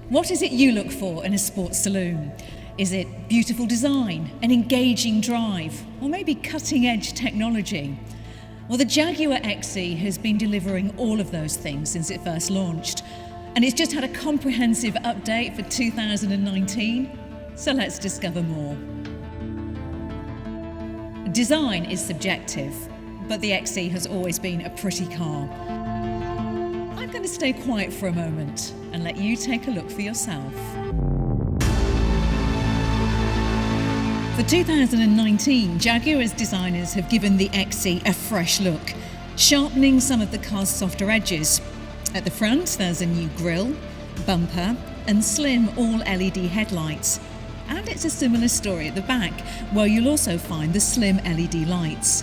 What is it you look for in a sports saloon? Is it beautiful design, an engaging drive, or maybe cutting-edge technology? Well, the Jaguar XE has been delivering all of those things since it first launched, and it's just had a comprehensive update for 2019, so let's discover more. Design is subjective, but the XE has always been a pretty car. I'm going to stay quiet for a moment and let you take a look for yourself. For 2019, Jaguar's designers have given the XE a fresh look, sharpening some of the car's softer edges. At the front, there's a new grille, bumper, and slim all-LED headlights. And it's a similar story at the back, where you'll also find the slim LED lights.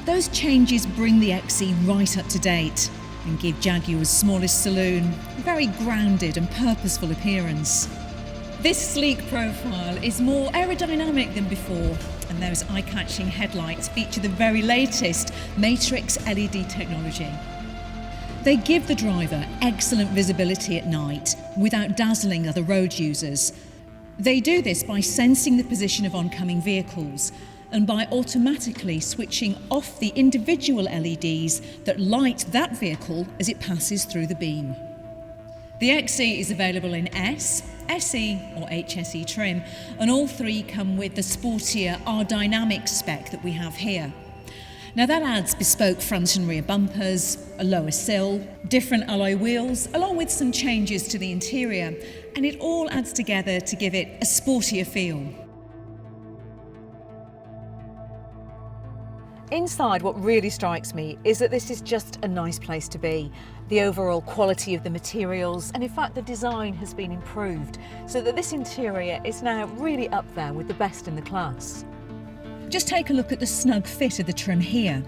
Those changes bring the XE right up to date and give Jaguar's smallest saloon a very grounded and purposeful appearance. This sleek profile is more aerodynamic than before, and those eye-catching headlights feature the very latest Matrix LED technology. They give the driver excellent visibility at night without dazzling other road users. They do this by sensing the position of oncoming vehicles and by automatically switching off the individual LEDs that light that vehicle as it passes through the beam. The XE is available in S, SE or HSE trim, and all three come with the sportier R-Dynamic spec that we have here. Now that adds bespoke front and rear bumpers, a lower sill, different alloy wheels, along with some changes to the interior, and it all adds together to give it a sportier feel. Inside, what really strikes me is that this is just a nice place to be. The overall quality of the materials, and in fact the design has been improved, so that this interior is now really up there with the best in the class. Just take a look at the snug fit of the trim here,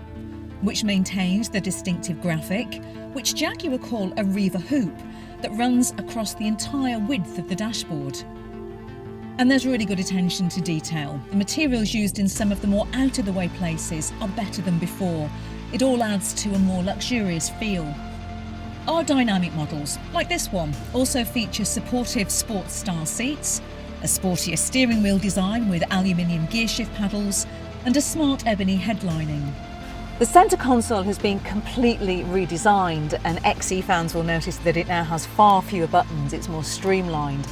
which maintains the distinctive graphic, which Jaguar call a Reaver hoop, that runs across the entire width of the dashboard. And there's really good attention to detail. The materials used in some of the more out-of-the-way places are better than before. It all adds to a more luxurious feel. Our dynamic models, like this one, also feature supportive sports style seats, a sportier steering wheel design with aluminium gearshift paddles, and a smart ebony headlining. The centre console has been completely redesigned, and XE fans will notice that it now has far fewer buttons. It's more streamlined.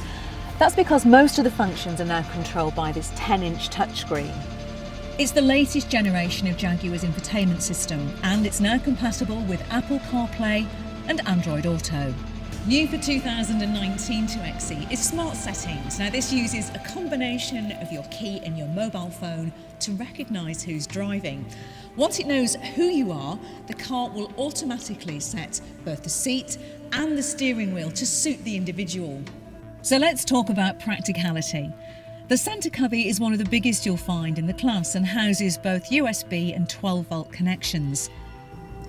That's because most of the functions are now controlled by this 10-inch touchscreen. It's the latest generation of Jaguar's infotainment system, and it's now compatible with Apple CarPlay and Android Auto. New for 2019 to XE is Smart Settings. Now this uses a combination of your key and your mobile phone to recognise who's driving. Once it knows who you are, the car will automatically set both the seat and the steering wheel to suit the individual. So let's talk about practicality. The centre cubby is one of the biggest you'll find in the class and houses both USB and 12-volt connections.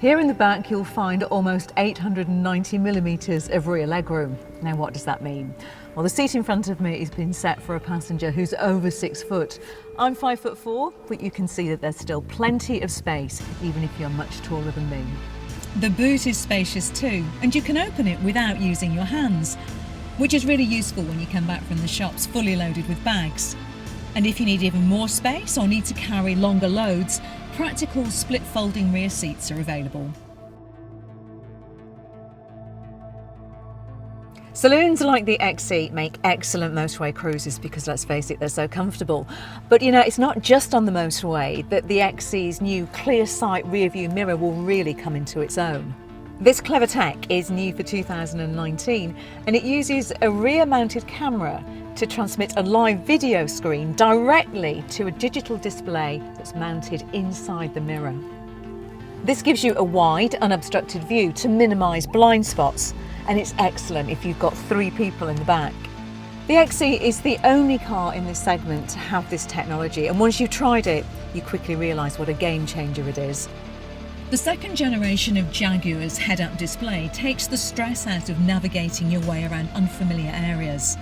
Here in the back you'll find almost 890mm of rear legroom. Now what does that mean? Well, the seat in front of me has been set for a passenger who's over 6 foot. I'm 5'4", but you can see that there's still plenty of space, even if you're much taller than me. The boot is spacious too, and you can open it without using your hands, which is really useful when you come back from the shops fully loaded with bags. And if you need even more space or need to carry longer loads, practical split folding rear seats are available. Saloons like the XE make excellent motorway cruisers because, let's face it, they're so comfortable. But you know, it's not just on the motorway that the XE's new clear sight rear view mirror will really come into its own. This clever tech is new for 2019, and it uses a rear-mounted camera to transmit a live video screen directly to a digital display that's mounted inside the mirror. This gives you a wide, unobstructed view to minimise blind spots, and it's excellent if you've got 3 people in the back. The XE is the only car in this segment to have this technology, and once you've tried it, you quickly realise what a game changer it is. The second generation of Jaguar's head-up display takes the stress out of navigating your way around unfamiliar areas.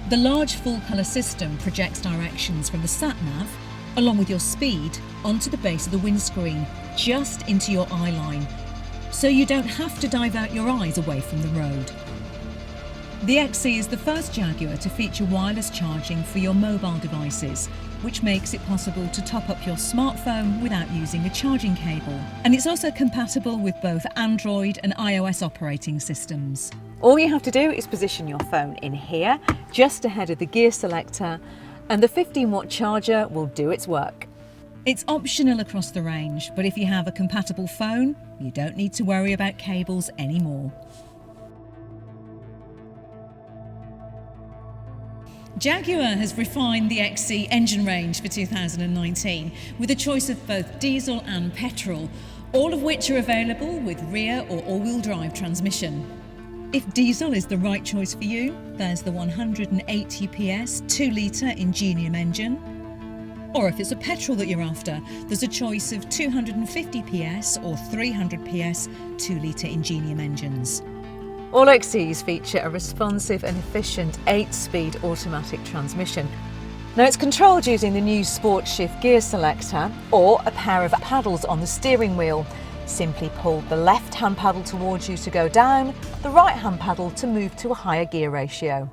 The large full-colour system projects directions from the sat-nav, along with your speed, onto the base of the windscreen, just into your eye line. so you don't have to divert your eyes away from the road. The XE is the first Jaguar to feature wireless charging for your mobile devices, which makes it possible to top up your smartphone without using a charging cable. And it's also compatible with both Android and iOS operating systems. All you have to do is position your phone in here, just ahead of the gear selector, and the 15-watt charger will do its work. It's optional across the range, but if you have a compatible phone, you don't need to worry about cables anymore. Jaguar has refined the XE engine range for 2019 with a choice of both diesel and petrol, all of which are available with rear or all-wheel drive transmission. If diesel is the right choice for you, there's the 180 PS 2-litre Ingenium engine. Or if it's a petrol that you're after, there's a choice of 250 PS or 300 PS 2-litre Ingenium engines. All XEs feature a responsive and efficient 8-speed automatic transmission. Now it's controlled using the new Sport Shift gear selector or a pair of paddles on the steering wheel. Simply pull the left-hand paddle towards you to go down, the right-hand paddle to move to a higher gear ratio.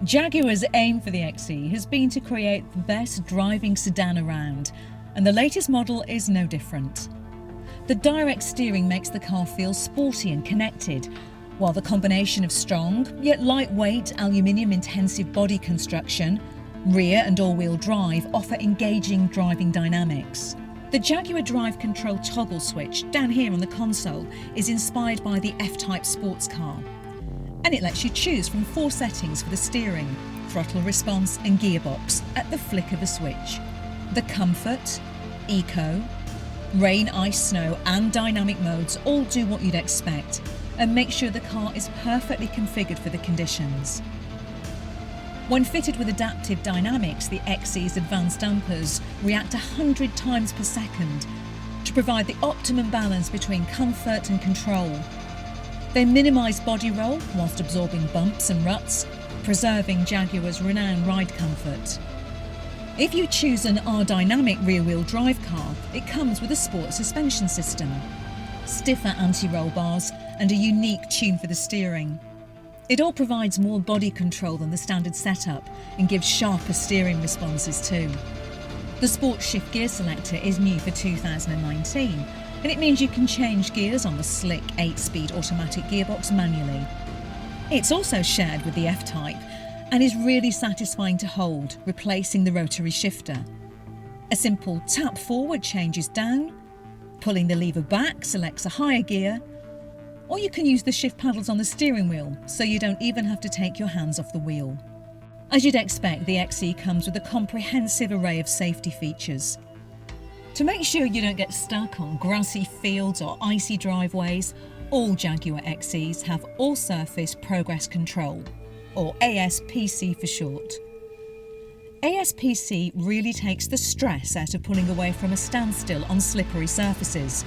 Jaguar's aim for the XE has been to create the best driving sedan around, and the latest model is no different. The direct steering makes the car feel sporty and connected, while the combination of strong yet lightweight aluminium-intensive body construction, rear and all-wheel drive offer engaging driving dynamics. The Jaguar Drive Control toggle switch down here on the console is inspired by the F-Type sports car, and it lets you choose from 4 settings for the steering, throttle response and gearbox at the flick of a switch. The Comfort, Eco, Rain, Ice, Snow and Dynamic modes all do what you'd expect and make sure the car is perfectly configured for the conditions. When fitted with adaptive dynamics, the XE's advanced dampers react 100 times per second to provide the optimum balance between comfort and control. They minimise body roll whilst absorbing bumps and ruts, preserving Jaguar's renowned ride comfort. If you choose an R-Dynamic rear-wheel drive car, it comes with a sport suspension system, stiffer anti-roll bars and a unique tune for the steering. It all provides more body control than the standard setup and gives sharper steering responses too. The Sport Shift gear selector is new for 2019, and it means you can change gears on the slick 8-speed automatic gearbox manually. It's also shared with the F-Type and is really satisfying to hold, replacing the rotary shifter. A simple tap forward changes down, pulling the lever back selects a higher gear, or you can use the shift paddles on the steering wheel so you don't even have to take your hands off the wheel. As you'd expect, the XE comes with a comprehensive array of safety features. To make sure you don't get stuck on grassy fields or icy driveways, all Jaguar XEs have All-Surface Progress Control, or ASPC for short. ASPC really takes the stress out of pulling away from a standstill on slippery surfaces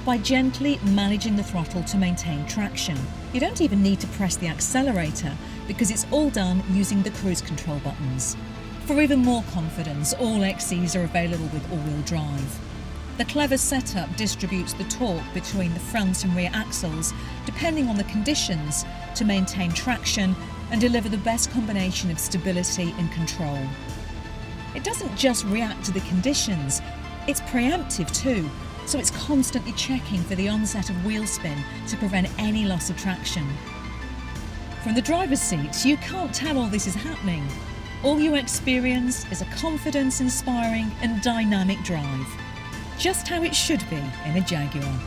by gently managing the throttle to maintain traction. You don't even need to press the accelerator because it's all done using the cruise control buttons. For even more confidence, all XEs are available with all-wheel drive. The clever setup distributes the torque between the front and rear axles depending on the conditions to maintain traction and deliver the best combination of stability and control. It doesn't just react to the conditions, it's preemptive too, so it's constantly checking for the onset of wheel spin to prevent any loss of traction. From the driver's seat, you can't tell all this is happening. All you experience is a confidence-inspiring and dynamic drive. Just how it should be in a Jaguar.